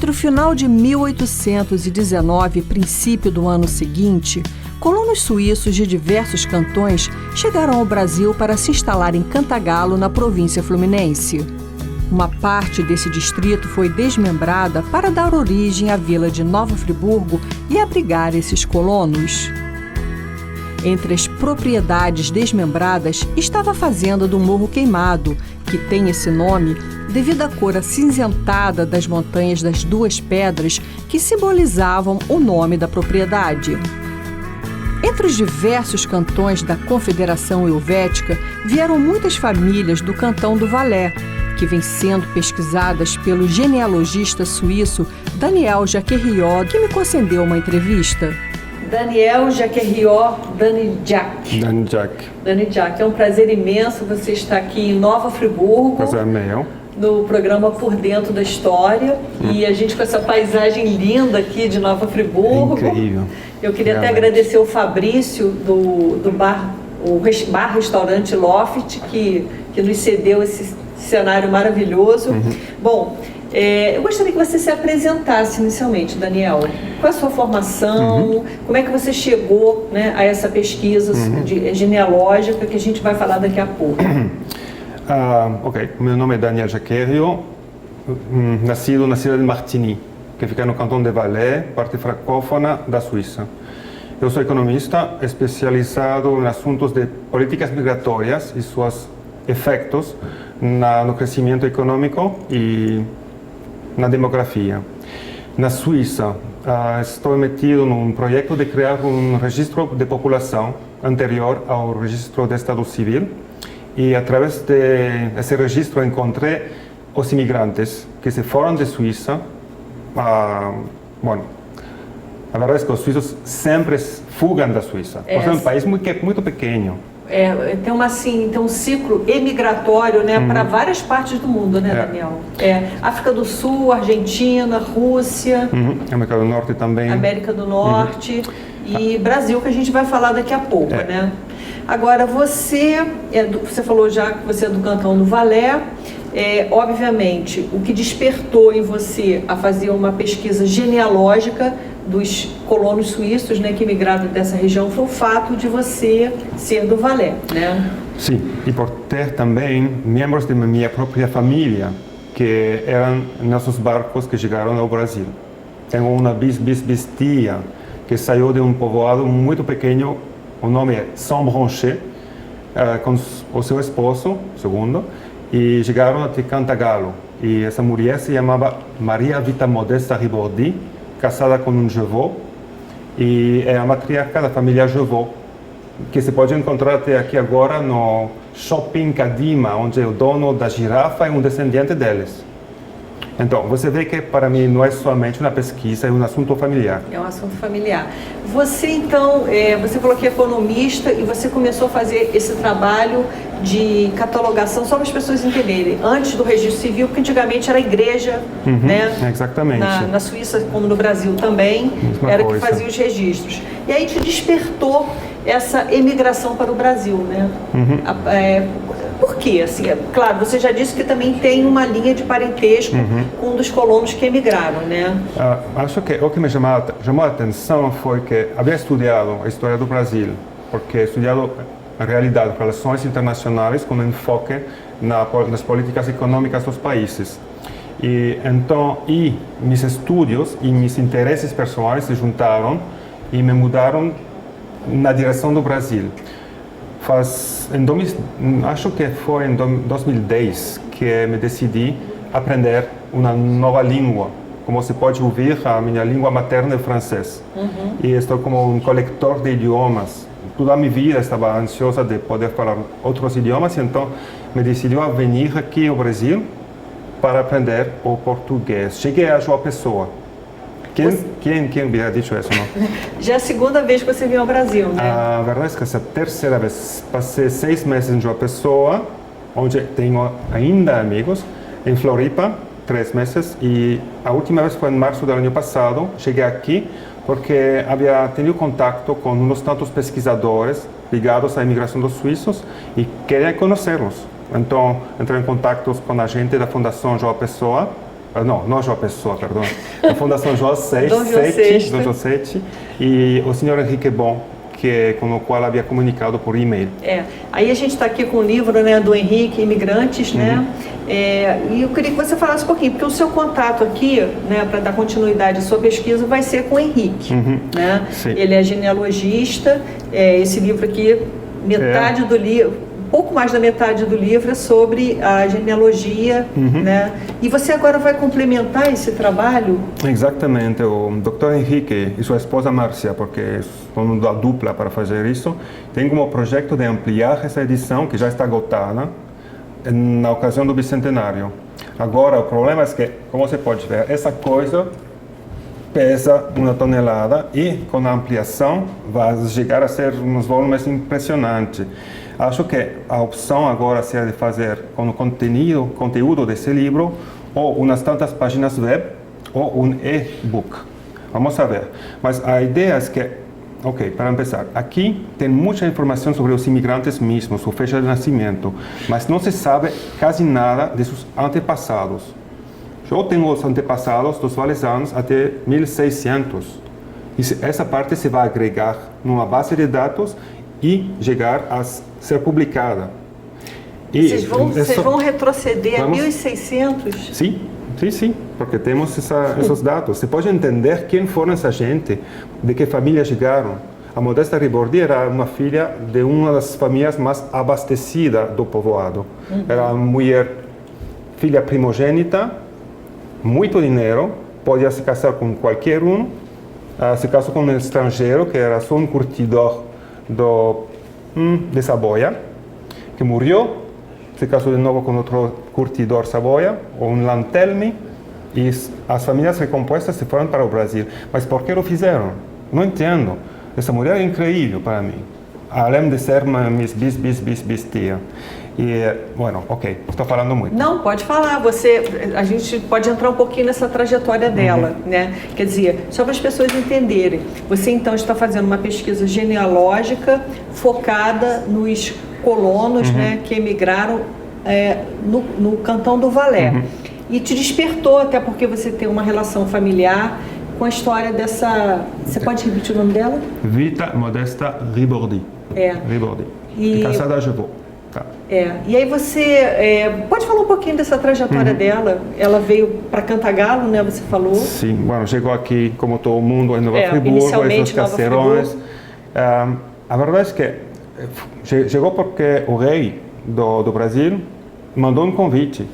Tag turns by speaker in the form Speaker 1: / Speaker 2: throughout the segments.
Speaker 1: Entre o final de 1819 e princípio do ano seguinte, colonos suíços de diversos cantões chegaram ao Brasil para se instalar em Cantagalo, na província fluminense. Uma parte desse distrito foi desmembrada para dar origem à vila de Nova Friburgo e abrigar esses colonos. Entre as propriedades desmembradas estava a fazenda do Morro Queimado, que tem esse nome devido à cor acinzentada das montanhas das duas pedras que simbolizavam o nome da propriedade. Entre os diversos cantões da Confederação Helvética vieram muitas famílias do cantão do Valais, que vêm sendo pesquisadas pelo genealogista suíço Daniel Jacqueriot, que me concedeu uma entrevista. Daniel Jacqueriot, Dani Jack. Dani Jack, é um prazer imenso você estar aqui em Nova Friburgo.
Speaker 2: Prazer meu.
Speaker 1: No programa Por Dentro da História. E a gente com essa paisagem linda aqui de Nova Friburgo.
Speaker 2: É incrível.
Speaker 1: Eu queria até agradecer o Fabrício do bar Restaurante Loft, que nos cedeu esse cenário maravilhoso. Bom, eu gostaria que você se apresentasse inicialmente, Daniel. Qual é a sua formação? Como é que você chegou, né, a essa pesquisa genealógica que a gente vai falar daqui a pouco?
Speaker 2: Ok, meu nome é Daniel Jacqueriot, nascido na cidade de Martigny, que fica no cantão de Valais, parte francófona da Suíça. Eu sou economista especializado em assuntos de políticas migratórias e seus efeitos no crescimento econômico e na demografia. Na Suíça, estou metido num projeto de criar um registro de população anterior ao registro de Estado Civil, e através desse registro encontrei os imigrantes que se foram de Suíça. A verdade é que os suíços sempre fugam da Suíça, porque é um país muito pequeno.
Speaker 1: Tem um ciclo emigratório, né, para várias partes do mundo, né, Daniel? África do Sul, Argentina, Rússia.
Speaker 2: América do Norte também.
Speaker 1: América do Norte e Brasil, que a gente vai falar daqui a pouco, né? Agora, você falou já que você é do cantão do Valais. Obviamente, o que despertou em você a fazer uma pesquisa genealógica dos colonos suíços, né, que migraram dessa região foi o fato de você ser do Valais, né?
Speaker 2: Sim, e por ter também membros de minha própria família que eram nossos barcos que chegaram ao Brasil. Tenho uma bis-tia que saiu de um povoado muito pequeno, o nome é Saint-Branché, com o seu esposo, segundo, e chegaram até Cantagalo. E essa mulher se chamava Maria Vita Modesta Ribordi, casada com um Jevaux, e é a matriarca da família Jevaux, que se pode encontrar até aqui agora no Shopping Cadima, onde o dono da girafa é um descendente deles. Então, você vê que para mim não é somente uma pesquisa, é um assunto familiar.
Speaker 1: É um assunto familiar. Você então, você falou que é economista e você começou a fazer esse trabalho de catalogação, só para as pessoas entenderem, antes do registro civil, porque antigamente era a igreja, né?
Speaker 2: Exatamente.
Speaker 1: Na Suíça, como no Brasil também, era que fazia os registros. E aí te despertou essa emigração para o Brasil, né? Por quê? Assim, claro, você já disse que também tem uma linha de parentesco com um dos colonos que emigraram, né?
Speaker 2: Acho que o que me chamou a atenção foi que havia estudado a história do Brasil, porque estudado a realidade, relações internacionais com enfoque nas políticas econômicas dos países. E então, meus estudos e meus interesses pessoais se juntaram e me mudaram na direção do Brasil. Acho que foi em 2010 que me decidi aprender uma nova língua. Como se pode ouvir, a minha língua materna é francês. E estou como um coletor de idiomas. Toda a minha vida estava ansiosa de poder falar outros idiomas, então me decidi a vir aqui ao Brasil para aprender o português. Cheguei a João Pessoa. Quem havia dicho isso, não?
Speaker 1: Já é a segunda vez que você veio ao Brasil, né?
Speaker 2: A verdade é que essa terceira vez passei 6 meses em João Pessoa, onde tenho ainda amigos, em Floripa, 3 meses, e a última vez foi em março do ano passado. Cheguei aqui porque havia tido contato com uns tantos pesquisadores ligados à imigração dos suíços e queria conhecê-los. Então, entrei em contato com a gente da Fundação João Pessoa não João Pessoa, perdão, a Fundação João Sete, e o senhor Henrique Bon, com o qual havia comunicado por e-mail.
Speaker 1: Aí a gente está aqui com o livro, né, do Henrique, Imigrantes, né? E eu queria que você falasse um pouquinho, porque o seu contato aqui, né, para dar continuidade à sua pesquisa, vai ser com o Henrique, né?
Speaker 2: Sim.
Speaker 1: Ele é genealogista, esse livro aqui, metade do livro, pouco mais da metade do livro é sobre a genealogia, né? E você agora vai complementar esse trabalho?
Speaker 2: Exatamente. O Dr. Henrique e sua esposa Márcia, porque são da dupla para fazer isso, têm como projeto de ampliar essa edição, que já está esgotada, na ocasião do bicentenário. Agora, o problema é que, como você pode ver, essa coisa pesa 1 tonelada e, com a ampliação, vai chegar a ser uns volumes impressionantes. Acho que a opção agora seria de fazer com o conteúdo desse livro ou umas tantas páginas web ou um e-book. Vamos ver. Mas a ideia é que, para começar, aqui tem muita informação sobre os imigrantes mesmos, sua fecha de nascimento, mas não se sabe quase nada de seus antepassados. Eu tenho os antepassados dos valesanos até 1600. E essa parte se vai agregar numa base de dados e chegar a ser publicada.
Speaker 1: Vocês vão retroceder a 1600?
Speaker 2: Sim, porque temos esses dados. Você pode entender quem foram essa gente, de que família chegaram. A Modesta Ribordi era uma filha de uma das famílias mais abastecidas do povoado. Era uma mulher, filha primogênita, muito dinheiro, podia se casar com qualquer um, se casou com um estrangeiro, que era só um curtidor de Saboia, que morreu, se casou de novo com outro curtidor Saboia, ou um Lantelmi, e as famílias recompostas se foram para o Brasil. Mas por que lo fizeram? Não entendo. Essa mulher é incrível para mim, além de ser uma bis-tia. E, estou falando muito.
Speaker 1: Não, pode falar. A gente pode entrar um pouquinho nessa trajetória dela, né? Quer dizer, só para as pessoas entenderem. Você, então, está fazendo uma pesquisa genealógica focada nos colonos, né, que emigraram no Cantão do Valé. E te despertou, até porque você tem uma relação familiar com a história dessa... Você pode repetir o nome dela?
Speaker 2: Vita Modesta Ribordi. Ribordi. E casada a Jevaux. Tá.
Speaker 1: E aí você pode falar um pouquinho dessa trajetória dela? Ela veio para Cantagalo, né? Você falou?
Speaker 2: Sim, chegou aqui como todo mundo em Nova Friburgo, esses caserões. A verdade é que chegou porque o rei do Brasil mandou um convite.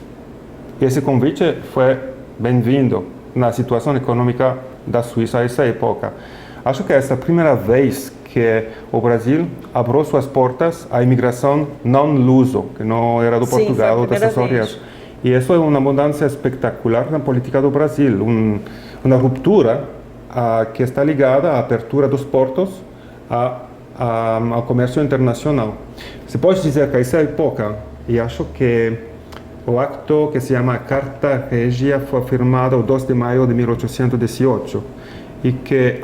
Speaker 2: E esse convite foi bem-vindo na situação econômica da Suíça nessa época. Acho que essa é a primeira vez que o Brasil abriu suas portas à imigração não luso, que não era do Portugal ou das Açores. E isso é uma mudança espetacular na política do Brasil, uma ruptura que está ligada à abertura dos portos ao comércio internacional. Se pode dizer que essa época, e acho que o acto que se chama Carta Regia foi firmado o 2 de maio de 1818 e que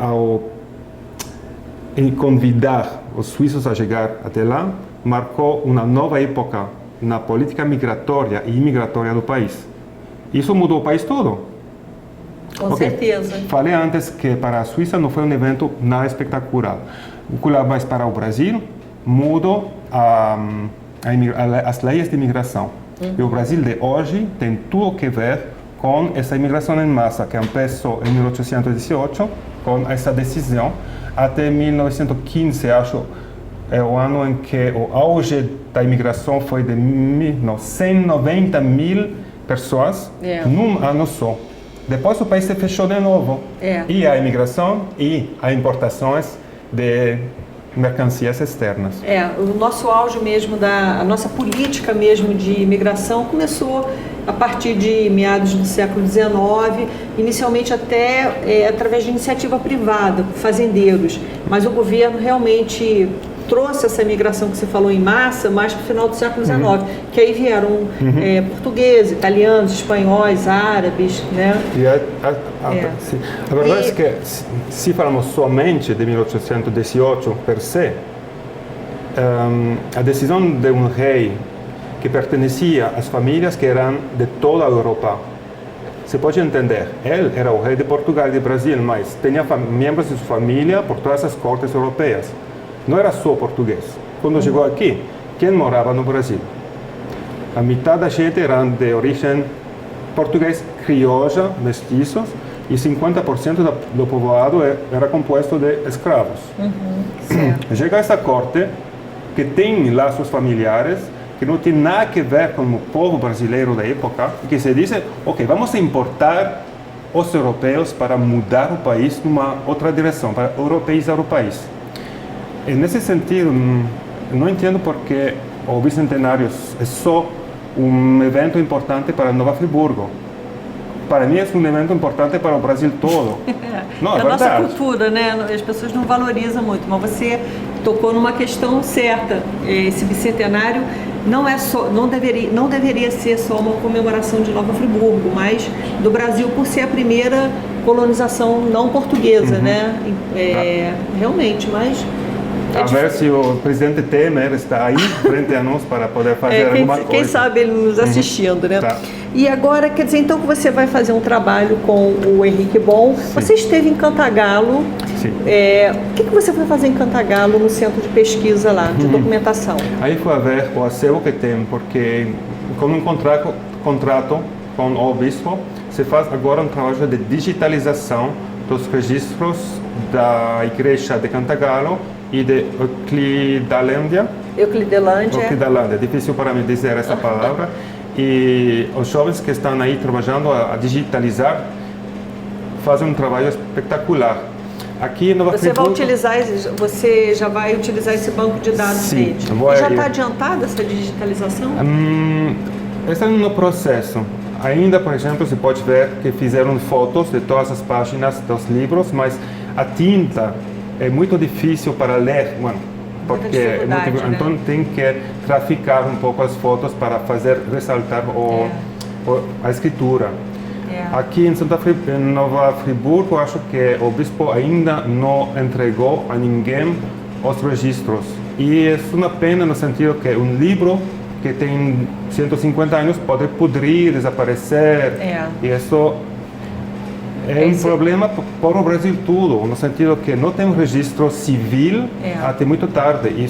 Speaker 2: em convidar os suíços a chegar até lá, marcou uma nova época na política migratória e imigratória do país. Isso mudou o país todo.
Speaker 1: Com certeza.
Speaker 2: Falei antes que para a Suíça não foi um evento nada espetacular. Mas para o Brasil, mudou as leis de imigração. E o Brasil de hoje tem tudo que ver com essa imigração em massa, que começou em 1818, com essa decisão, até 1915, acho, é o ano em que o auge da imigração foi de 190 mil pessoas num ano só. Depois o país se fechou de novo. E a imigração e as importações de mercancias externas.
Speaker 1: O nosso auge mesmo, a nossa política mesmo de imigração começou a partir de meados do século XIX, inicialmente até através de iniciativa privada, fazendeiros, mas o governo realmente trouxe essa imigração que você falou em massa mais para o final do século XIX, que aí vieram portugueses, italianos, espanhóis, árabes, né?
Speaker 2: A verdade é que se falamos somente de 1818 per se, a decisão de um rei que pertencia às famílias que eram de toda a Europa você pode entender, ele era o rei de Portugal e de Brasil, mas tinha membros de sua família por todas as cortes europeias. Não era só português. Quando chegou aqui, quem morava no Brasil? A metade da gente era de origem português criolla, mestiços, e 50% do povoado era composto de escravos. Chega essa corte, que tem laços familiares, que não tem nada a ver com o povo brasileiro da época, que se diz, ok, vamos importar os europeus para mudar o país numa outra direção, para europeizar o país. E nesse sentido, não entendo porque o bicentenário é só um evento importante para Nova Friburgo. Para mim é um evento importante para o Brasil todo. Não,
Speaker 1: é a nossa cultura, né? As pessoas não valorizam muito, mas você tocou numa questão certa. Esse bicentenário não deveria ser só uma comemoração de Nova Friburgo, mas do Brasil por ser a primeira colonização não portuguesa, né? Realmente, mas...
Speaker 2: A ver se o presidente Temer está aí frente a nós para poder fazer alguma coisa.
Speaker 1: Quem sabe ele nos assistindo, né?
Speaker 2: Tá.
Speaker 1: E agora, quer dizer, então que você vai fazer um trabalho com o Henrique Bon. Sim. Você esteve em Cantagalo.
Speaker 2: Sim.
Speaker 1: O que você foi fazer em Cantagalo, no centro de pesquisa lá, de documentação?
Speaker 2: Aí foi a ver o acervo que tem, porque com um contrato com o bispo, se faz agora um trabalho de digitalização dos registros da igreja de Cantagalo e de Euclidalândia. Euclidalândia, é difícil para mim dizer essa palavra. E os jovens que estão aí trabalhando a digitalizar fazem um trabalho espetacular. Aqui em Nova Friburgo,
Speaker 1: você já vai utilizar esse banco de dados?
Speaker 2: Sim,
Speaker 1: e já está adiantada essa digitalização?
Speaker 2: Está no processo. Ainda, por exemplo, você pode ver que fizeram fotos de todas as páginas dos livros, mas a tinta é muito difícil para ler, porque então tem que traficar um pouco as fotos para fazer ressaltar a escritura. Aqui em Nova Friburgo, acho que o bispo ainda não entregou a ninguém os registros. E é uma pena no sentido que um livro que tem 150 anos pode pudrir, desaparecer. E isso é um problema para o Brasil todo, no sentido que não tem um registro civil até muito tarde. E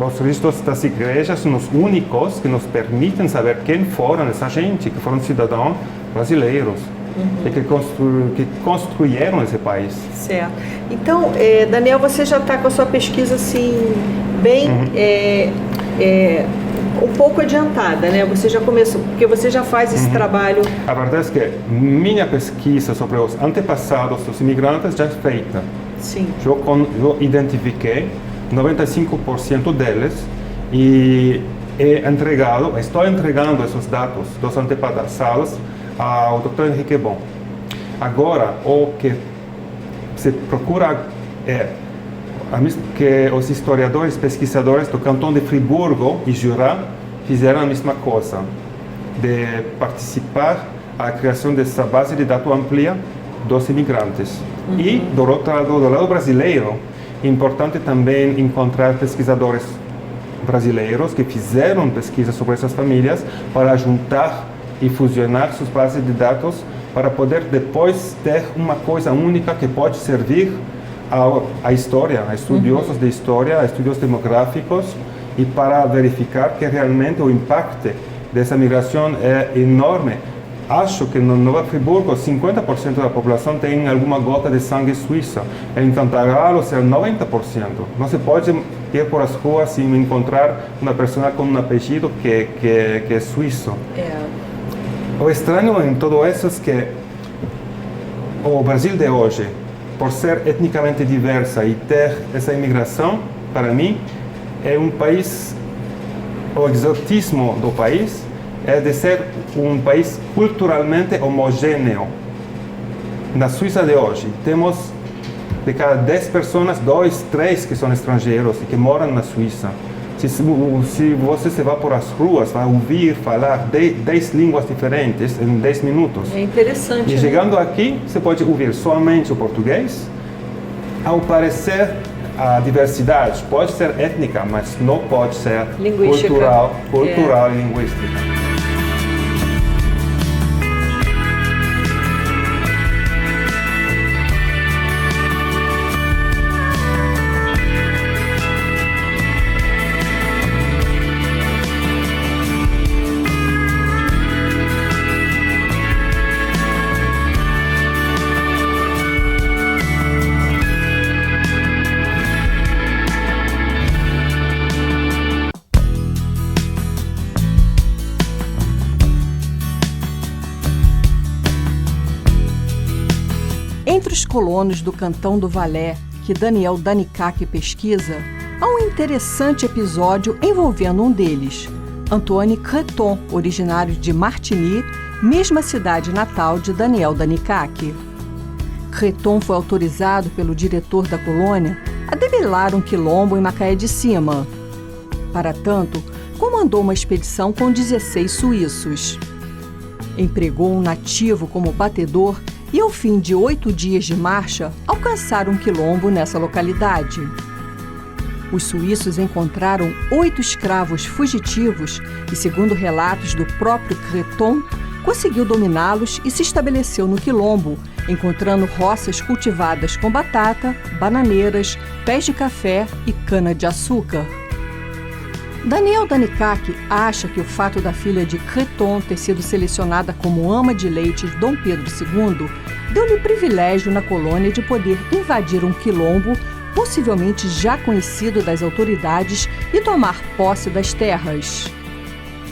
Speaker 2: os registros das igrejas são os únicos que nos permitem saber quem foram essa gente, que foram cidadãos brasileiros e que construíram esse país.
Speaker 1: Certo. Então, Daniel, você já está com a sua pesquisa assim, bem um pouco adiantada, né? Você já começou, porque você já faz esse trabalho.
Speaker 2: A verdade é que minha pesquisa sobre os antepassados dos imigrantes já é feita.
Speaker 1: Sim.
Speaker 2: Eu identifiquei 95% deles e estou entregando esses dados dos antepassados ao Dr. Henrique Bon. Agora, o que se procura é que os historiadores, pesquisadores do Cantão de Friburgo e Jura fizeram a mesma coisa, de participar da criação dessa base de dados ampla dos imigrantes. E, do lado brasileiro, é importante também encontrar pesquisadores brasileiros que fizeram pesquisa sobre essas famílias para juntar e fusionar suas bases de dados para poder depois ter uma coisa única que pode servir à história, a estudiosos de história, a estudos demográficos e para verificar que realmente o impacto dessa migração é enorme. Acho que no Nova Friburgo 50% da população tem alguma gota de sangue suíça. Em Cantagalo é 90%. Não se pode ir por as ruas e encontrar uma pessoa com um apelido que é suíço. O estranho em tudo isso é que o Brasil de hoje, por ser etnicamente diversa e ter essa imigração, para mim, é um país, o exotismo do país é de ser um país culturalmente homogêneo. Na Suíça de hoje, temos de cada 10 pessoas, 2, 3 que são estrangeiros e que moram na Suíça. Se você se vai por as ruas, vai ouvir falar 10 línguas diferentes em 10 minutos.
Speaker 1: É interessante.
Speaker 2: E chegando aqui, você pode ouvir somente o português. Ao parecer, a diversidade pode ser étnica, mas não pode ser cultural e linguística.
Speaker 1: colonos do Cantão do Valais, que Daniel Danicac pesquisa, há um interessante episódio envolvendo um deles, Antoine Creton, originário de Martigny, mesma cidade natal de Daniel Danicac. Creton foi autorizado pelo diretor da colônia a debelar um quilombo em Macaé de Cima. Para tanto, comandou uma expedição com 16 suíços. Empregou um nativo como batedor e, ao fim de 8 dias de marcha, alcançaram um quilombo nessa localidade. Os suíços encontraram 8 escravos fugitivos e, segundo relatos do próprio Creton, conseguiu dominá-los e se estabeleceu no quilombo, encontrando roças cultivadas com batata, bananeiras, pés de café e cana-de-açúcar. Daniel Danicac acha que o fato da filha de Creton ter sido selecionada como ama de leite de Dom Pedro II deu-lhe o privilégio na colônia de poder invadir um quilombo possivelmente já conhecido das autoridades e tomar posse das terras.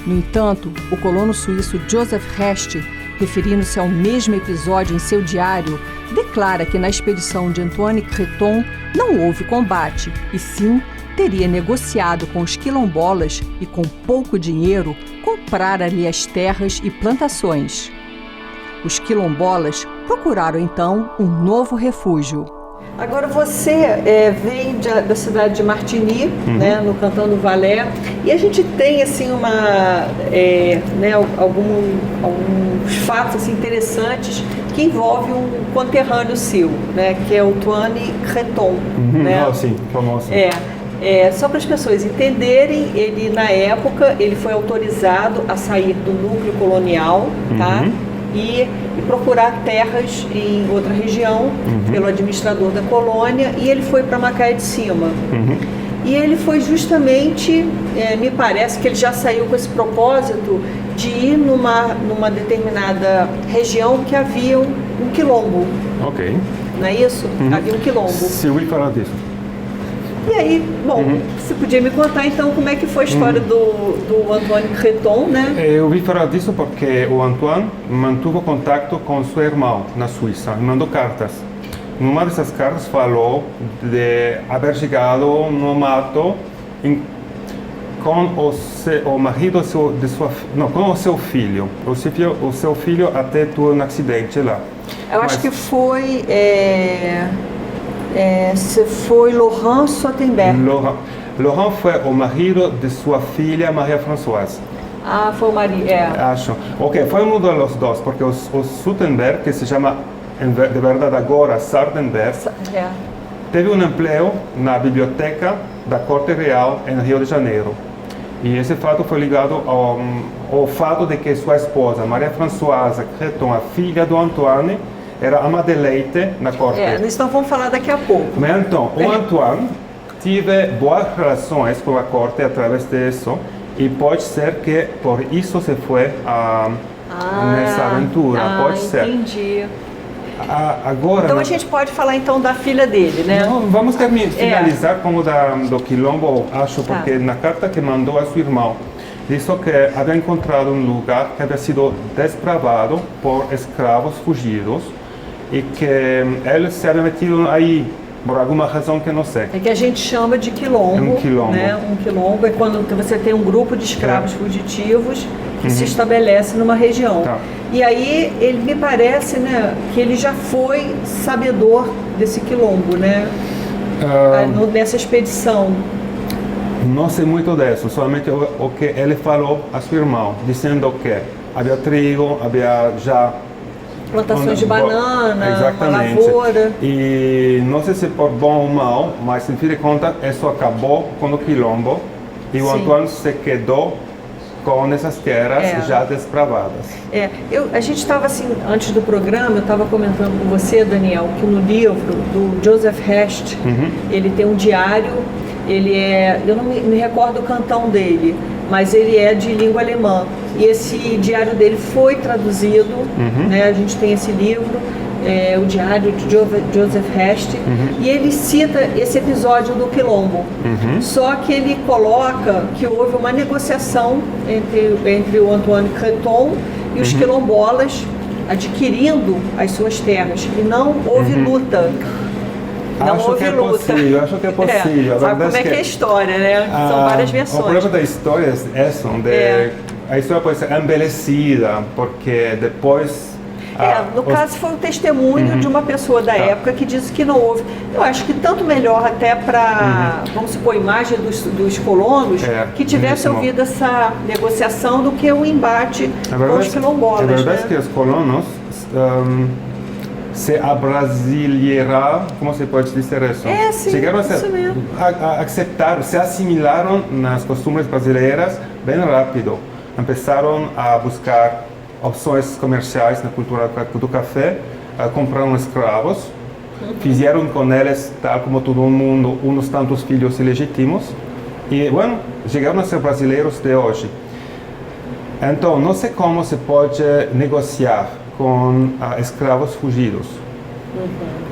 Speaker 1: No entanto, o colono suíço Joseph Rest, referindo-se ao mesmo episódio em seu diário, declara que na expedição de Antoine Creton não houve combate, e sim teria negociado com os quilombolas e, com pouco dinheiro, comprar ali as terras e plantações. Os quilombolas procuraram então um novo refúgio. Agora você vem da cidade de Martigny, né, no Cantão do Valais, e a gente tem assim alguns fatos assim, interessantes que envolvem um conterrâneo seu, né, que é o Antoine Creton. Né?
Speaker 2: Sim, famoso.
Speaker 1: Só para as pessoas entenderem, ele na época ele foi autorizado a sair do núcleo colonial, tá? E procurar terras em outra região pelo administrador da colônia, e ele foi para Macaé de Cima. E ele foi justamente, me parece que ele já saiu com esse propósito de ir numa determinada região que havia um quilombo.
Speaker 2: Ok.
Speaker 1: Não é isso? Havia um quilombo.
Speaker 2: Sim, ouvi falar disso.
Speaker 1: E aí, bom, você podia me contar então como é que foi a história do Antoine Creton, né?
Speaker 2: Eu ouvi falar disso porque o Antoine mantuvo contato com seu irmão na Suíça e mandou cartas. Numa dessas cartas falou de haver chegado no mato com o marido com o seu filho. O seu filho até teve um acidente lá.
Speaker 1: Eu acho que foi... foi Laurent Sottenberg.
Speaker 2: Laurent foi o marido de sua filha Maria Françoise.
Speaker 1: Ah, foi o marido,
Speaker 2: Acho. Ok, foi um dos dois, porque o Sottenberg, que se chama de verdade agora Sardenberg, teve um emprego na biblioteca da Corte Real em Rio de Janeiro. E esse fato foi ligado ao fato de que sua esposa, Maria Françoise Creton, a filha do Antoine, era ama de leite na corte.
Speaker 1: Então vamos falar daqui a pouco.
Speaker 2: Mas então, o Antoine teve boas relações com a corte através disso, e pode ser que por isso se foi nessa aventura. Pode ser.
Speaker 1: Entendi.
Speaker 2: Agora,
Speaker 1: então a gente pode falar então da filha dele, né?
Speaker 2: Não, vamos finalizar com o do quilombo, acho, porque na carta que mandou a seu irmão, disse que havia encontrado um lugar que havia sido desbravado por escravos fugidos e que ele se havia metido aí por alguma razão que não sei.
Speaker 1: É que a gente chama de quilombo.
Speaker 2: Um quilombo.
Speaker 1: Né? Um quilombo é quando você tem um grupo de escravos fugitivos que se estabelece numa região.
Speaker 2: Tá.
Speaker 1: E aí, ele me parece, né, que ele já foi sabedor desse quilombo, né? Nessa expedição.
Speaker 2: Não sei muito disso, somente o que ele falou a seu irmão, dizendo que havia trigo, havia já
Speaker 1: plantações de banana,
Speaker 2: exatamente,
Speaker 1: uma lavoura.
Speaker 2: E não sei se por bom ou mal, mas em fim de contas isso acabou com o quilombo e o Antoine se quedou com essas terras já desbravadas.
Speaker 1: A gente estava assim, antes do programa, eu estava comentando com você, Daniel, que no livro do Joseph Rest, ele tem um diário, eu não me recordo o cantão dele, mas ele é de língua alemã. E esse diário dele foi traduzido, né? A gente tem esse livro, o diário de Joseph Rest, e ele cita esse episódio do quilombo. Só que ele coloca que houve uma negociação entre o Antoine Creton e os quilombolas adquirindo as suas terras e não houve luta. Não
Speaker 2: acho
Speaker 1: houve
Speaker 2: que é
Speaker 1: luta.
Speaker 2: possível, acho que é possível.
Speaker 1: Sabe como é que é a história, né? São várias versões.
Speaker 2: O problema da história é esse, a história pode ser embelecida, porque depois...
Speaker 1: no caso foi um testemunho de uma pessoa da época que disse que não houve. Eu acho que tanto melhor até para, vamos supor, a imagem dos colonos, que tivesse ouvido essa negociação do que o embate com os quilombolas.
Speaker 2: É verdade que os colonos se abrasileiraram, como se pode dizer isso?
Speaker 1: Sim,
Speaker 2: chegaram
Speaker 1: a
Speaker 2: aceitar, se assimilaram nas costumes brasileiras bem rápido. Começaram a buscar opções comerciais na cultura do café, compraram escravos, fizeram com eles, tal como todo mundo, uns tantos filhos ilegítimos e, bueno, chegaram a ser brasileiros de hoje. Então, não sei como se pode negociar com escravos fugidos.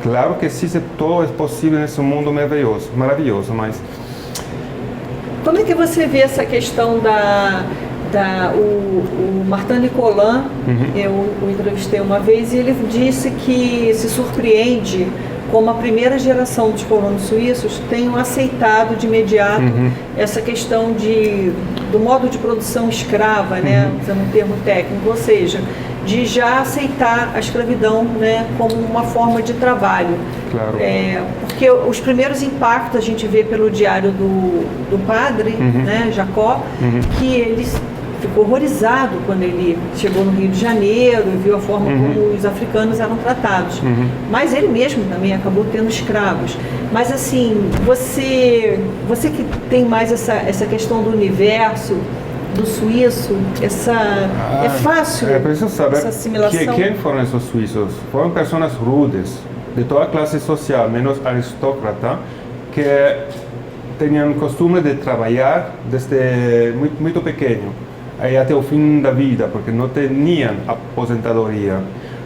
Speaker 2: Claro que sim, todo é possível nesse mundo maravilhoso, mas...
Speaker 1: Como é que você vê essa questão o Martin Nicolan, eu o entrevistei uma vez e ele disse que se surpreende como a primeira geração dos colonos suíços tenham aceitado de imediato essa questão do modo de produção escrava, né, usando um termo técnico, ou seja, de já aceitar a escravidão, né, como uma forma de trabalho.
Speaker 2: Claro.
Speaker 1: Porque os primeiros impactos a gente vê pelo diário do padre, né, Jacó, que ele ficou horrorizado quando ele chegou no Rio de Janeiro e viu a forma como os africanos eram tratados. Mas ele mesmo também acabou tendo escravos. Mas assim, você que tem mais essa questão do universo, do suíço, é fácil
Speaker 2: é preciso saber
Speaker 1: essa assimilação?
Speaker 2: Quem foram esses suíços? Foram pessoas rudes, de toda a classe social, menos aristócrata, que tinham costume de trabalhar desde muito pequeno, aí até o fim da vida, porque não tinham aposentadoria.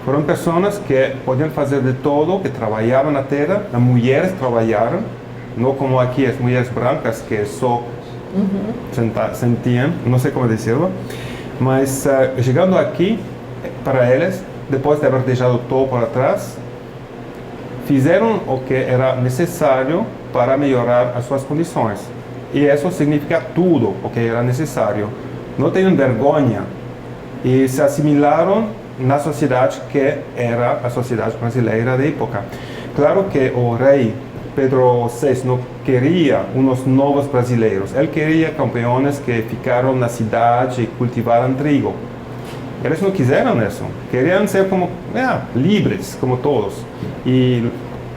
Speaker 2: Foram pessoas que podiam fazer de todo, que trabalhavam na terra, as mulheres trabalharam, não como aqui as mulheres brancas que só sentiam, não sei como dizer, mas chegando aqui, para eles, depois de haver deixado todo para trás, fizeram o que era necessário para melhorar as suas condições. E isso significa tudo o que era necessário. Não tinham vergonha e se assimilaram na sociedade que era a sociedade brasileira da época. Claro que o rei Pedro VI não queria uns novos brasileiros, ele queria campeões que ficaram na cidade e cultivaram trigo. Eles não quiseram isso, queriam ser como livres, como todos, e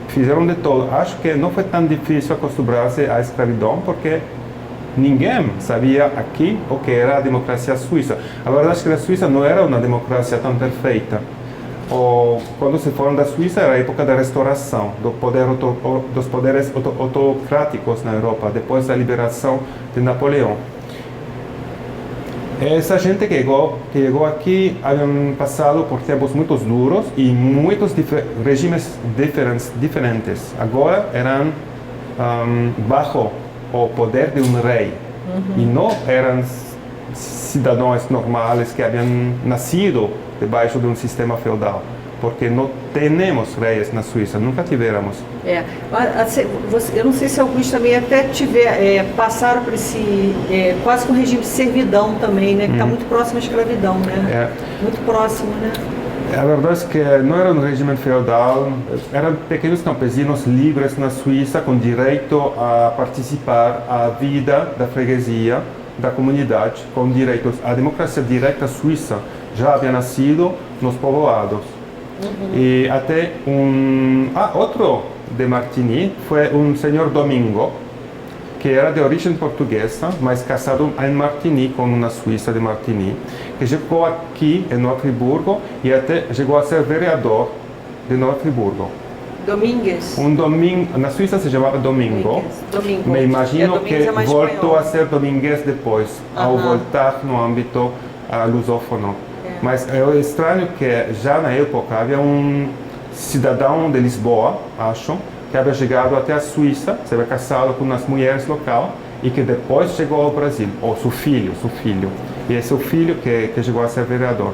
Speaker 2: fizeram de todo. Acho que não foi tão difícil acostumar-se à escravidão, porque ninguém sabia aqui o que era a democracia suíça. A verdade é que a Suíça não era uma democracia tão perfeita. Quando se foram da Suíça era a época da restauração, dos poderes autocráticos na Europa, depois da liberação de Napoleão. Essa gente que chegou aqui haviam passado por tempos muito duros e muitos regimes diferentes. Agora eram bajo o poder de um rei e não eram cidadãos normais que haviam nascido debaixo de um sistema feudal, porque não temos reis na Suíça, nunca tivemos. Eu não sei se alguns também até passaram por esse quase que um regime de servidão também, né, que está muito próximo à escravidão, né? Muito próximo, né? A verdade é que não era um regime feudal, eram pequenos campesinos livres na Suíça com direito a participar da vida da freguesia, da comunidade, com direitos. A democracia direta suíça já havia nascido nos povoados. E até outro de Martigny foi um senhor Domingo, que era de origem portuguesa, mas casado em Martigny com uma suíça de Martigny, que chegou aqui em Nova Friburgo e até chegou a ser vereador de Nova Friburgo.
Speaker 1: Domingues?
Speaker 2: Na Suíça se chamava Domingo. Me imagino que voltou a ser Domingues depois, ao voltar no âmbito lusófono. Mas é estranho que já na época havia um cidadão de Lisboa, acho, que havia chegado até a Suíça, se havia casado com umas mulheres locais e que depois chegou ao Brasil, ou seu filho. E esse é o filho que chegou a ser vereador.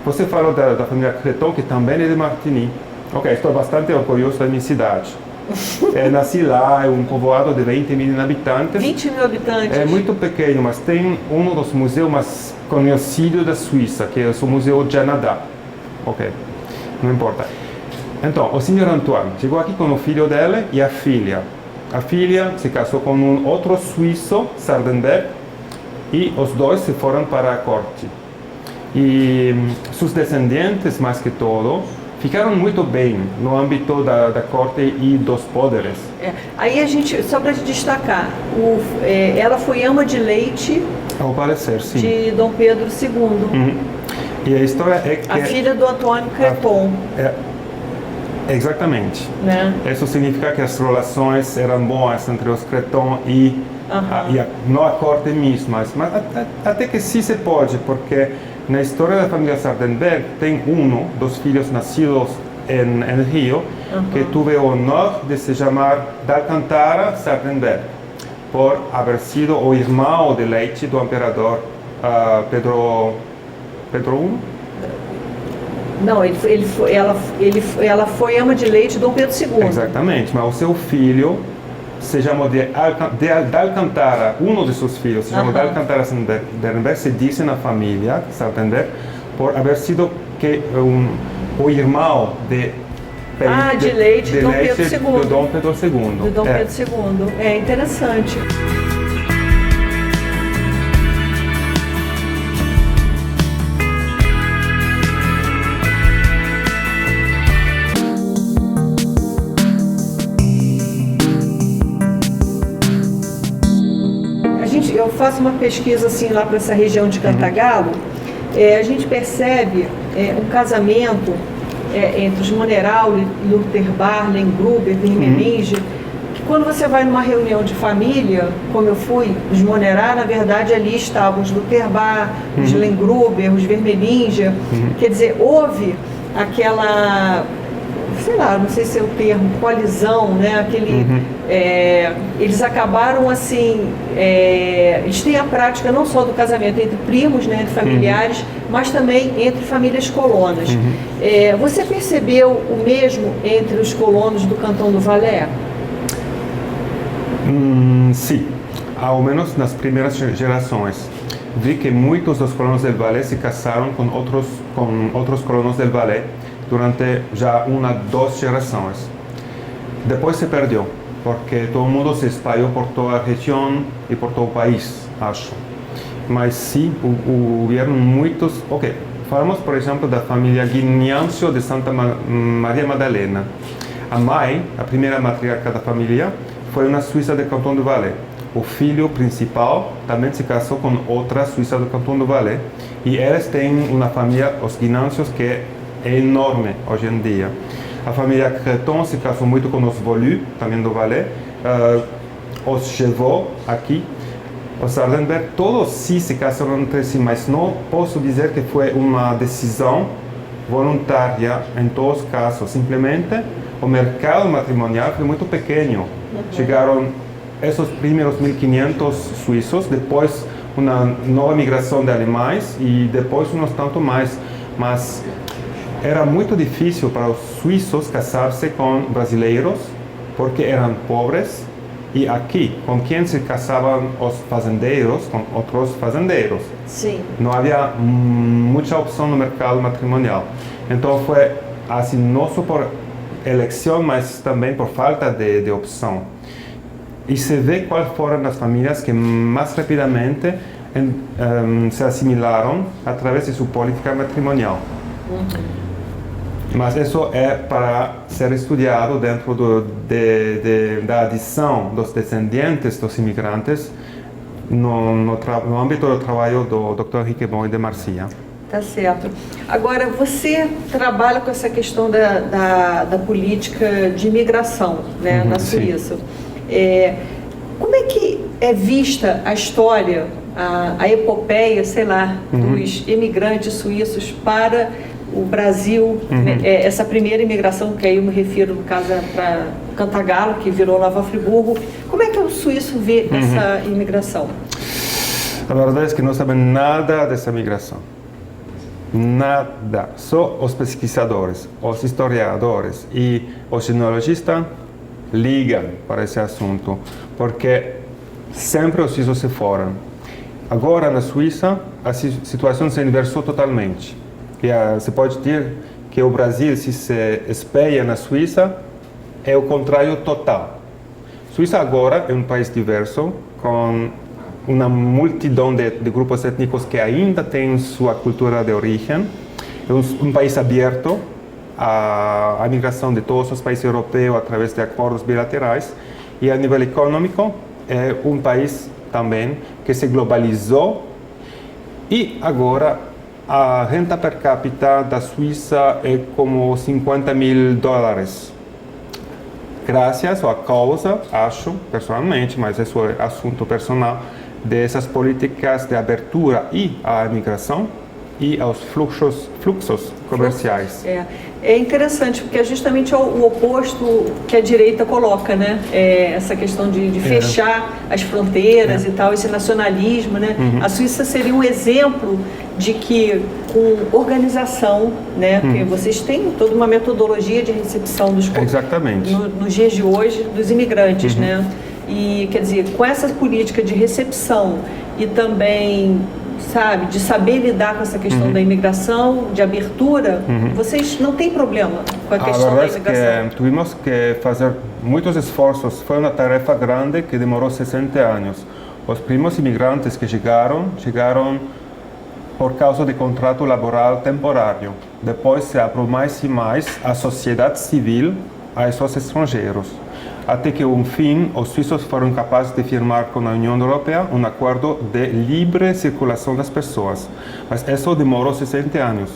Speaker 2: Você falou da família Creton, que também é de Martigny. Ok, estou bastante orgulhoso da minha cidade. Nasci lá, é um povoado de 20 mil habitantes.
Speaker 1: 20 mil habitantes?
Speaker 2: É muito pequeno, mas tem um dos museus mais conhecidos da Suíça, que é o Museu Janada. Ok, não importa. Então, o senhor Antoine chegou aqui com o filho dele e a filha. A filha se casou com um outro suíço, Sardenberg, e os dois se foram para a corte. E seus descendentes, mais que todo, ficaram muito bem no âmbito da corte e dos poderes.
Speaker 1: Aí a gente, só para destacar, ela foi ama de leite,
Speaker 2: ao parecer, sim,
Speaker 1: de Dom Pedro II.
Speaker 2: E a história é que...
Speaker 1: A filha do Antônio Creton.
Speaker 2: Exatamente.
Speaker 1: Né?
Speaker 2: Isso significa que as relações eram boas entre os Creton e, não a corte mesma, mas até que sim se pode, porque na história da família Sardenberg tem um dos filhos nascidos em Rio que teve o honor de se chamar d'Alcantara Sardenberg, por haver sido o irmão de leite do imperador Pedro I.
Speaker 1: Não, ela foi ama de leite de Dom Pedro II.
Speaker 2: Exatamente, mas o seu filho se chamou de Alcantara, um de seus filhos se chamou de Alcantara Sardenberg, se diz na família Sardenberg, por haver sido o irmão de
Speaker 1: leite de Dom Pedro II.
Speaker 2: De Dom Pedro II.
Speaker 1: De Dom Pedro II. É interessante. Eu faço uma pesquisa assim lá para essa região de Cantagalo, a gente percebe um casamento entre os Moneral, Lutherbar, Lengruber, Vermelinge, que quando você vai numa reunião de família, como eu fui, os Moneral, na verdade ali estavam os Lutherbar, os Lengruber, os Vermelinge, quer dizer, houve aquela, sei lá, não sei se é o termo, coalizão, né? Eles acabaram assim, eles têm a prática não só do casamento entre primos, né, entre familiares, mas também entre famílias colonas. Você percebeu o mesmo entre os colonos do Cantão do Valais?
Speaker 2: Sim, ao menos nas primeiras gerações. Vi que muitos dos colonos do Valais se casaram com outros colonos do Valais durante já 2 gerações. Depois se perdeu, porque todo mundo se espalhou por toda a região e por todo o país, acho. Mas sim, houveram muitos... Ok, falamos, por exemplo, da família Guignâncio de Santa Maria Madalena. A mãe, a primeira matriarca da família, foi uma suíça do Cantão do Valais. O filho principal também se casou com outra suíça do Cantão do Valais. E eles têm uma família, os Guignâncios, que é enorme hoje em dia. A família Creton se casou muito com os Volus, também do Valais, os Chevaux, aqui, os Sardenberg, todos sim se casaram entre si, mas não posso dizer que foi uma decisão voluntária em todos os casos. Simplesmente, o mercado matrimonial foi muito pequeno. Chegaram esses primeiros 1.500 suíços, depois uma nova migração de alemães e depois uns tanto mais. Mas era muito difícil para os suíços casar-se com brasileiros, porque eram pobres, e aqui, com quem se casavam os fazendeiros, com outros fazendeiros.
Speaker 1: Sim.
Speaker 2: Não havia muita opção no mercado matrimonial. Então foi assim, não só por eleição, mas também por falta de opção. E se vê quais foram as famílias que mais rapidamente se assimilaram através de sua política matrimonial. Mas isso é para ser estudado dentro da adição dos descendentes dos imigrantes no âmbito do trabalho do Dr. Henrique Bon e de Marcia.
Speaker 1: Tá certo. Agora, você trabalha com essa questão da política de imigração, né, na Suíça. Como é que é vista a história, a epopeia, sei lá, dos imigrantes suíços para o Brasil, essa primeira imigração, que aí eu me refiro, no caso, para Cantagalo, que virou Nova Friburgo. Como é que o suíço vê essa imigração?
Speaker 2: A verdade é que não sabe nada dessa migração. Nada. Só os pesquisadores, os historiadores e os genealogistas ligam para esse assunto, porque sempre os suíços se foram. Agora, na Suíça, a situação se inversou totalmente. Você pode dizer que o Brasil, se espelha na Suíça, é o contrário total. A Suíça agora é um país diverso, com uma multidão de grupos étnicos que ainda têm sua cultura de origem. É um país aberto à migração de todos os países europeus através de acordos bilaterais. E a nível econômico, é um país também que se globalizou. E agora, a renda per capita da Suíça é como $50.000. Graças à causa, acho, personalmente, mas isso é assunto personal, dessas políticas de abertura e à imigração e aos fluxos comerciais.
Speaker 1: É interessante, porque é justamente o oposto que a direita coloca, né? Essa questão de fechar as fronteiras e tal, esse nacionalismo, né? A Suíça seria um exemplo de que, com organização, né? Porque vocês têm toda uma metodologia de recepção dos
Speaker 2: Exatamente.
Speaker 1: Nos dias de hoje, dos imigrantes, né? E, quer dizer, com essa política de recepção e também, sabe, de saber lidar com essa questão da imigração, de abertura, vocês não têm problema com a questão da imigração?
Speaker 2: É que tivemos que fazer muitos esforços. Foi uma tarefa grande que demorou 60 anos. Os primeiros imigrantes que chegaram por causa de contrato laboral temporário. Depois se abriu mais e mais a sociedade civil a esses estrangeiros. Até que, enfim, os suíços foram capazes de firmar com a União Europeia um acordo de livre circulação das pessoas. Mas isso demorou 60 anos.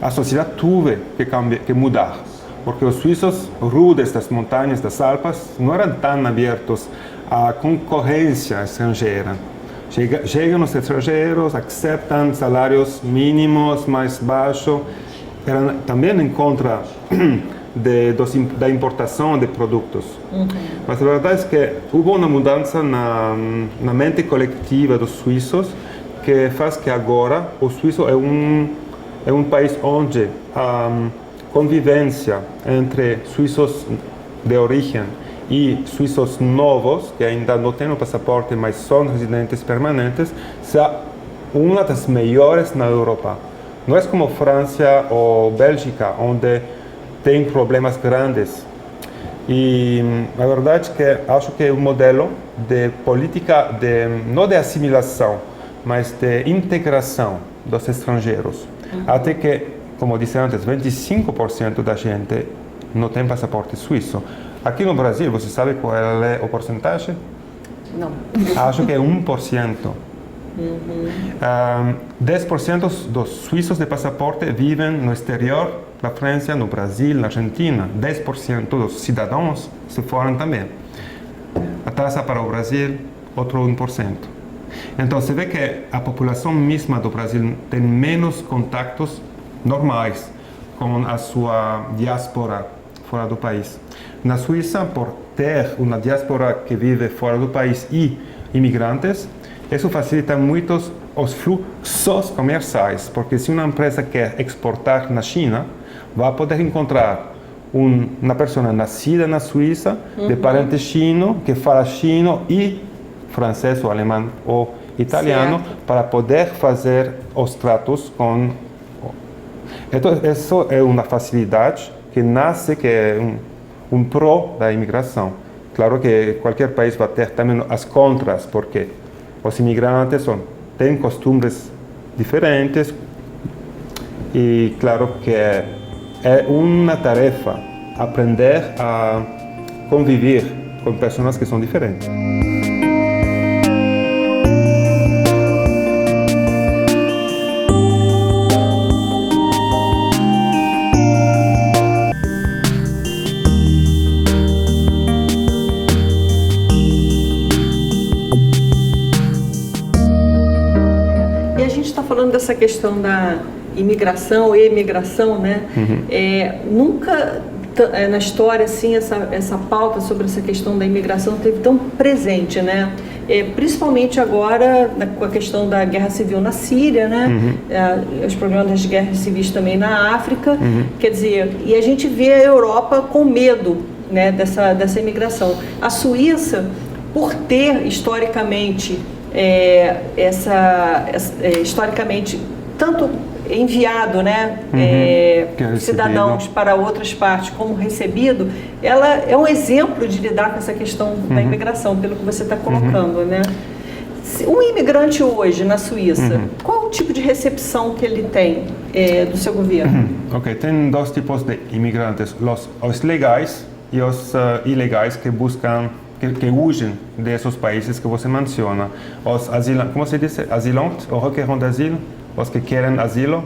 Speaker 2: A sociedade teve que mudar, porque os suíços rudes das montanhas das Alpes não eram tão abertos à concorrência estrangeira. Chegam os estrangeiros, aceitam salários mínimos mais baixos, eram também em contra da importação de produtos. Mas a verdade é que houve uma mudança na mente coletiva dos suíços que faz que agora o suíço é um país onde a convivência entre suíços de origem e suíços novos, que ainda não têm o passaporte, mas são residentes permanentes, é uma das melhores na Europa. Não é como França ou Bélgica, onde tem problemas grandes. E a verdade é que acho que é um modelo de política, não de assimilação, mas de integração dos estrangeiros. Até que, como disse antes, 25% da gente não tem passaporte suíço. Aqui no Brasil, você sabe qual é o porcentagem?
Speaker 1: Não.
Speaker 2: Acho que é 1%. 10% dos suíços de passaporte vivem no exterior da França, no Brasil, na Argentina. 10% dos cidadãos se foram também. A taxa para o Brasil, outro 1%. Então, você vê que a população mesma do Brasil tem menos contatos normais com a sua diáspora fora do país. Na Suíça, por ter uma diáspora que vive fora do país e imigrantes, isso facilita muito os fluxos comerciais, porque se uma empresa quer exportar na China, vai poder encontrar uma pessoa nascida na Suíça, de parente chino, que fala chino e francês ou alemão ou italiano, para poder fazer os tratos com... Então, isso é uma facilidade que nasce, que é um pró da imigração. Claro que qualquer país vai ter também as contras, porque os imigrantes têm costumes diferentes e claro que é uma tarefa aprender a conviver com pessoas que são diferentes.
Speaker 1: Falando dessa questão da imigração e emigração, né? Nunca na história assim essa pauta sobre essa questão da imigração teve tão presente, né? principalmente agora com a questão da guerra civil na Síria, né? Os problemas de guerras civis também na África, quer dizer, e a gente vê a Europa com medo, né, dessa imigração. A Suíça, por ter historicamente historicamente tanto enviado, né, cidadãos para outras partes como recebido, ela é um exemplo de lidar com essa questão da imigração, pelo que você está colocando, né? Um imigrante hoje na Suíça, qual o tipo de recepção que ele tem do seu governo?
Speaker 2: Ok, tem dois tipos de imigrantes, os legais e os ilegais que buscam, que hugem desses países que você menciona. Os como se diz? Asilantes, ou requerentes d'asilo? Os que querem asilo?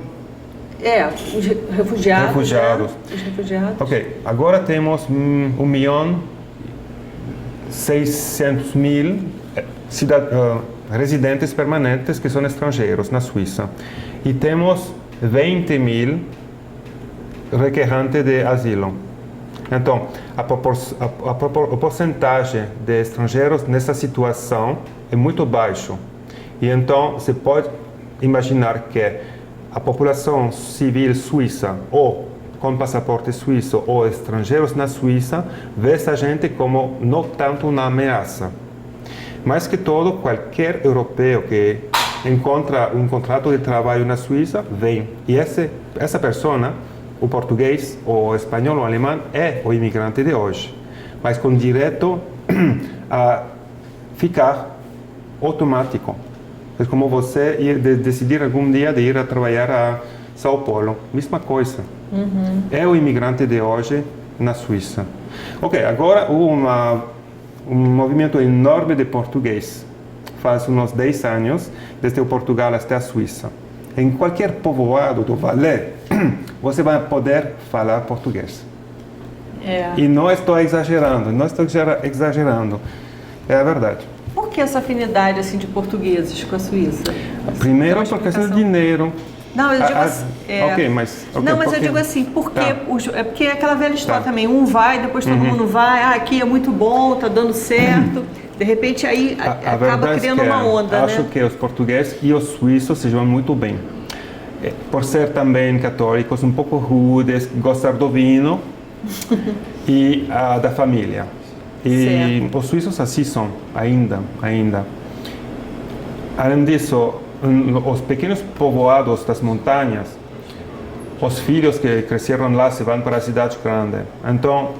Speaker 1: Os refugiados.
Speaker 2: Refugiados.
Speaker 1: Né? Os refugiados.
Speaker 2: Ok, agora temos 1.600.000 residentes permanentes que são estrangeiros na Suíça. E temos 20.000 requerentes de asilo. Então, a porcentagem de estrangeiros nessa situação é muito baixo. E então, você pode imaginar que a população civil suíça, ou com passaporte suíço, ou estrangeiros na Suíça, vê essa gente como não tanto uma ameaça. Mais que todo, qualquer europeu que encontra um contrato de trabalho na Suíça, vem. E essa pessoa, o português, o espanhol, o alemão, é o imigrante de hoje, mas com direito a ficar automático. É como você decidir algum dia de ir a trabalhar a São Paulo. Mesma coisa. É o imigrante de hoje na Suíça. Ok, agora um movimento enorme de português. Faz uns 10 anos, desde o Portugal até a Suíça. Em qualquer povoado do Valais, você vai poder falar português. E não estou exagerando, é a verdade.
Speaker 1: Por que essa afinidade assim de portugueses com a Suíça?
Speaker 2: Primeiro, por questão de dinheiro.
Speaker 1: Não, eu digo assim.
Speaker 2: Eu
Speaker 1: digo assim, porque porque é aquela velha história também. Um vai, depois todo mundo vai. Aqui é muito bom, tá dando certo. De repente aí acaba criando uma onda,
Speaker 2: acho que os portugueses e os suíços se chamam muito bem. Por ser também católicos, um pouco rudes, gostar do vinho e da família. E os suíços assim são, ainda. Além disso, os pequenos povoados das montanhas, os filhos que cresceram lá se vão para a cidade grande. Então,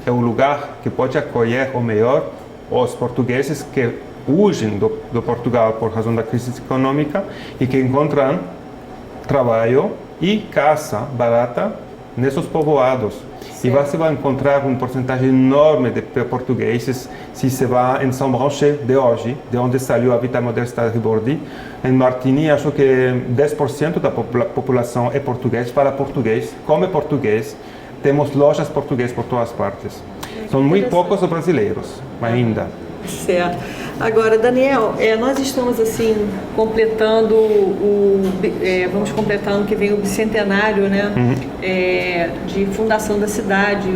Speaker 2: é um lugar que pode acolher o melhor os portugueses que fugem do Portugal por razão da crise econômica e que encontram trabalho e casa barata nesses povoados. E você vai encontrar uma porcentagem enorme de portugueses se você vai em São Branche de hoje, de onde saiu a Vita Modesta Ribordi. Em Martigny, acho que 10% da população é português, fala português, come português. Temos lojas portuguesas por todas as partes. São muito poucos os brasileiros, ainda.
Speaker 1: Certo. Agora, Daniel, nós estamos assim completando vamos completar ano que vem o bicentenário, né, de fundação da cidade,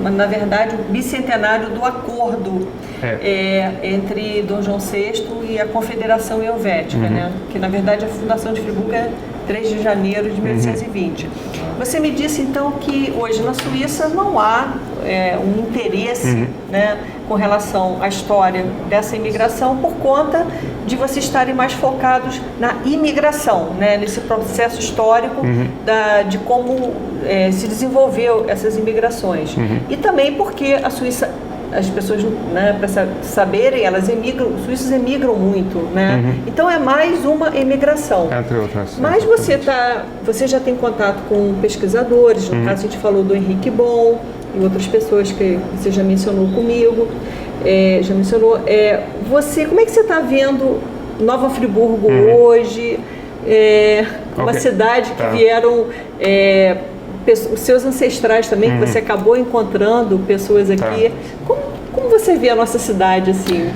Speaker 1: na verdade o bicentenário do acordo entre Dom João VI e a Confederação Helvética, né, que na verdade a fundação de Friburgo é 3 de janeiro de 1820. Você me disse então que hoje na Suíça não há um interesse, né, com relação à história dessa imigração por conta de vocês estarem mais focados na imigração, né, nesse processo histórico de como se desenvolveu essas imigrações. E também porque a Suíça, as pessoas, né, para saberem, elas emigram, os suíços emigram muito, né? Então é mais uma imigração.
Speaker 2: Entre outras.
Speaker 1: Mas você já tem contato com pesquisadores, no caso a gente falou do Henrique Bon e outras pessoas que você já mencionou comigo, você, como é que você está vendo Nova Friburgo hoje, uma cidade que vieram os seus ancestrais também, que você acabou encontrando pessoas aqui. Como você vê a nossa cidade assim?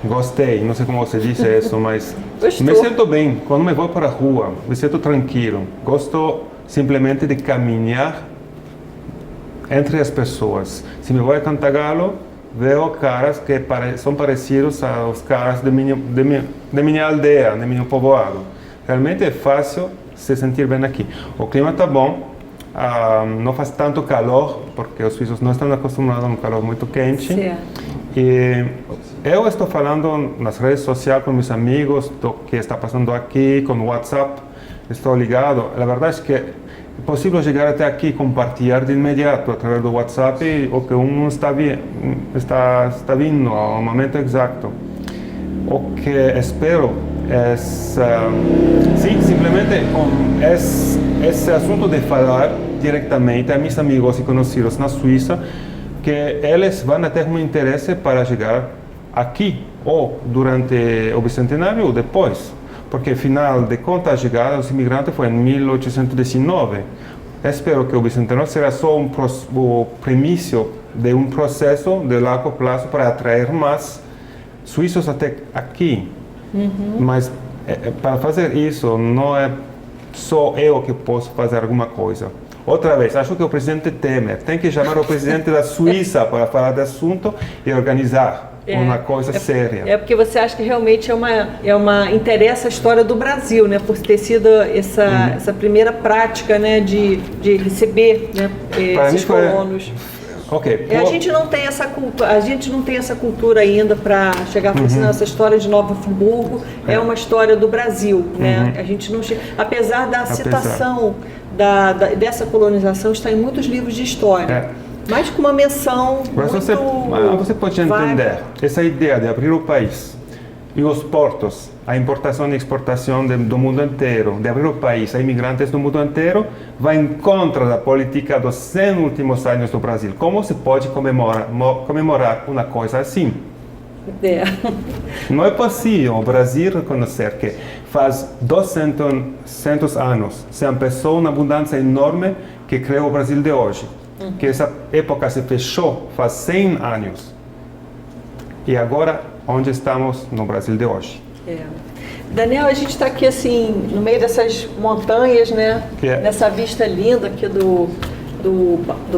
Speaker 2: Gostei, não sei como você disse isso, mas
Speaker 1: Gostou.
Speaker 2: Me sinto bem. Quando me vou para a rua, me sinto tranquilo. Gosto simplesmente de caminhar entre as pessoas. Se me vou a Cantagalo, vejo caras que são parecidos aos caras de minha aldeia, de meu povoado. Realmente é fácil se sentir bem aqui. O clima está bom, não faz tanto calor, porque os suíços não estão acostumados a um calor muito quente.
Speaker 1: Certo.
Speaker 2: E eu estou falando nas redes sociais com meus amigos do que está passando aqui, com o WhatsApp, estou ligado. A verdade é que é possível chegar até aqui e compartilhar de imediato através do WhatsApp o que um está vindo ao momento exato. O que espero é, sim, simplesmente com esse assunto de falar diretamente a meus amigos e conhecidos na Suíça, que eles vão ter um interesse para chegar aqui, ou durante o bicentenário ou depois. Porque, afinal de contas, a chegada dos imigrantes foi em 1819. Espero que o bicentenário será só o primício de um processo de longo prazo para atrair mais suíços até aqui. Mas para fazer isso, não é só eu que posso fazer alguma coisa. Outra vez, acho que o presidente Temer tem que chamar o presidente da Suíça para falar do assunto e organizar uma coisa séria.
Speaker 1: É porque você acha que realmente interessa a história do Brasil, né? Por ter sido essa primeira prática, né, de receber, né, esses colonos. A gente não tem essa cultura ainda para chegar a falar assim, não, essa história de Nova Friburgo é uma história do Brasil, né? A gente não chega, apesar da citação dessa colonização está em muitos livros de história, mas com uma menção
Speaker 2: mas
Speaker 1: muito
Speaker 2: você pode entender essa ideia de abrir o país e os portos, a importação e exportação do mundo inteiro, de abrir o país a imigrantes do mundo inteiro, vai em contra da política dos 100 últimos anos do Brasil. Como se pode comemorar uma coisa assim? Não é possível o Brasil reconhecer que faz 200 anos se começou uma abundância enorme que criou o Brasil de hoje. Que essa época se fechou faz 100 anos. E agora, onde estamos no Brasil de hoje?
Speaker 1: Daniel, a gente está aqui assim, no meio dessas montanhas, né? Nessa vista linda aqui do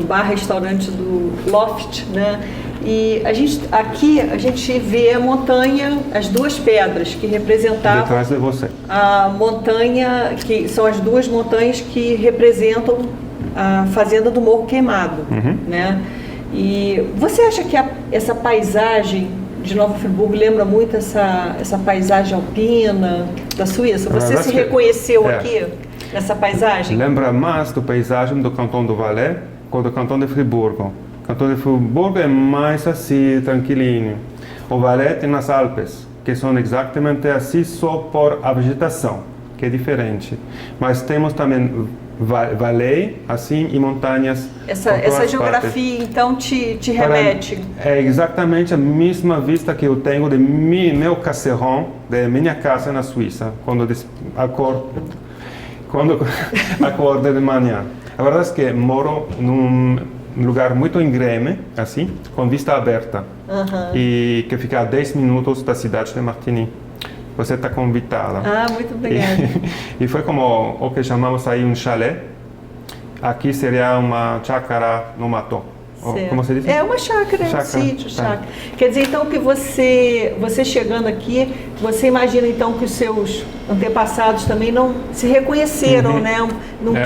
Speaker 1: bar-restaurante do Loft, né? E a gente vê a montanha, as duas pedras que representavam
Speaker 2: detrás de você.
Speaker 1: A montanha, que são as duas montanhas que representam a fazenda do Morro Queimado, né? E você acha que essa paisagem de Nova Friburgo lembra muito essa paisagem alpina da Suíça? Você se reconheceu aqui nessa paisagem?
Speaker 2: Lembra mais da paisagem do Cantão do Valais ou do Cantão de Friburgo. O Cantão de Friburgo é mais assim, tranquilinho. O Valais tem as Alpes, que são exatamente assim só por a vegetação, que é diferente. Mas temos também vale assim e montanhas.
Speaker 1: Essa geografia então te remete?
Speaker 2: É exatamente a mesma vista que eu tenho de meu caserão, de minha casa na Suíça, quando acordo de manhã. A verdade é que moro num lugar muito íngreme, assim, com vista aberta, e que fica a 10 minutos da cidade de Martigny. Você está convidada.
Speaker 1: Muito obrigada.
Speaker 2: E foi como o que chamamos aí um chalé. Aqui seria uma chácara no mato. Como se diz?
Speaker 1: É uma chácara, um sítio, chácara. Quer dizer, então, que você chegando aqui, você imagina, então, que os seus antepassados também não se reconheceram, né?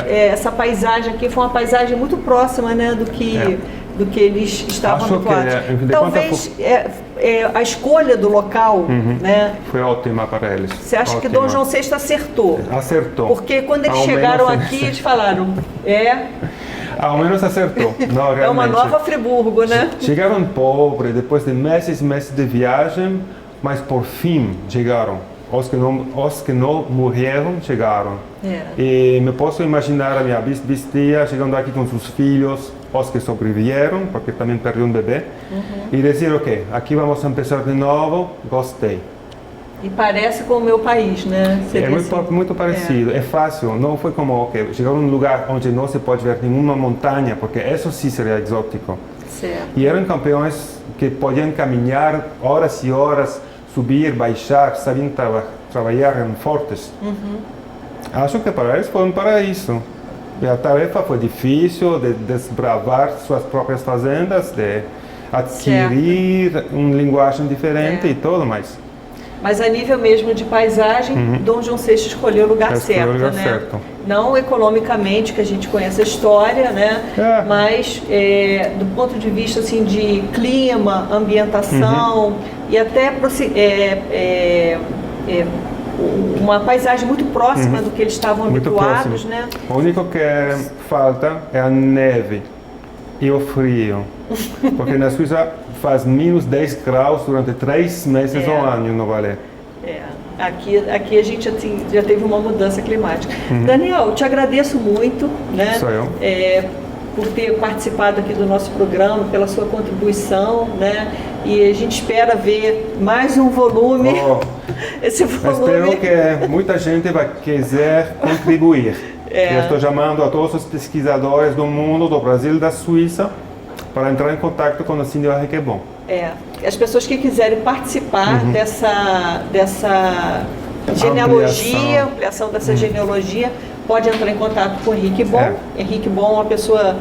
Speaker 1: Essa paisagem aqui foi uma paisagem muito próxima, né, do que eles estavam habituados. Talvez a escolha do local, né?
Speaker 2: Foi ótima para eles.
Speaker 1: Você acha que Dom João VI acertou?
Speaker 2: Acertou.
Speaker 1: Porque quando eles chegaram aqui, eles falaram,
Speaker 2: ao menos acertou. Não, realmente.
Speaker 1: É uma nova Friburgo, né?
Speaker 2: Chegaram pobres, depois de meses de viagem, mas por fim chegaram. Os que não morreram chegaram. E me posso imaginar a minha bistia chegando aqui com seus filhos, os que sobreviveram, porque também perdi um bebê, e dizer, ok, aqui vamos começar de novo, gostei.
Speaker 1: E parece com o meu país, né?
Speaker 2: Muito parecido. É fácil, não foi como, chegar a um lugar onde não se pode ver nenhuma montanha, porque isso sim seria exótico.
Speaker 1: Certo.
Speaker 2: E eram campeões que podiam caminhar horas e horas, subir, baixar, sabiam trabalhar em fortes. Acho que para eles foi um paraíso. E a tarefa foi difícil de desbravar suas próprias fazendas, de adquirir uma linguagem diferente e tudo mais.
Speaker 1: Mas a nível mesmo de paisagem, Dom João VI escolheu o lugar certo, né?
Speaker 2: Certo.
Speaker 1: Não economicamente, que a gente conhece a história, né? Mas do ponto de vista assim, de clima, ambientação e até uma paisagem muito próxima do que eles estavam habituados, né?
Speaker 2: O único que falta é a neve e o frio, porque na Suíça faz menos 10 graus durante 3 meses ao ano no Valais.
Speaker 1: Aqui a gente assim, já teve uma mudança climática. Daniel, te agradeço muito, né?
Speaker 2: Sou eu.
Speaker 1: Por ter participado aqui do nosso programa, pela sua contribuição, né? E a gente espera ver mais um volume. Esse volume.
Speaker 2: Espero que muita gente vai quiser contribuir. Eu estou chamando a todos os pesquisadores do mundo, do Brasil e da Suíça, para entrar em contato com o Senhor Requebon.
Speaker 1: As pessoas que quiserem participar dessa genealogia, ampliação dessa genealogia, pode entrar em contato com o Henrique Bon. Henrique Bon é uma pessoa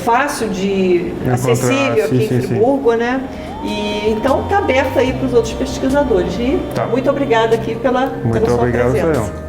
Speaker 1: fácil de acessível aqui em Friburgo, né? E então está aberto aí para os outros pesquisadores. E muito obrigada aqui pela sua presença.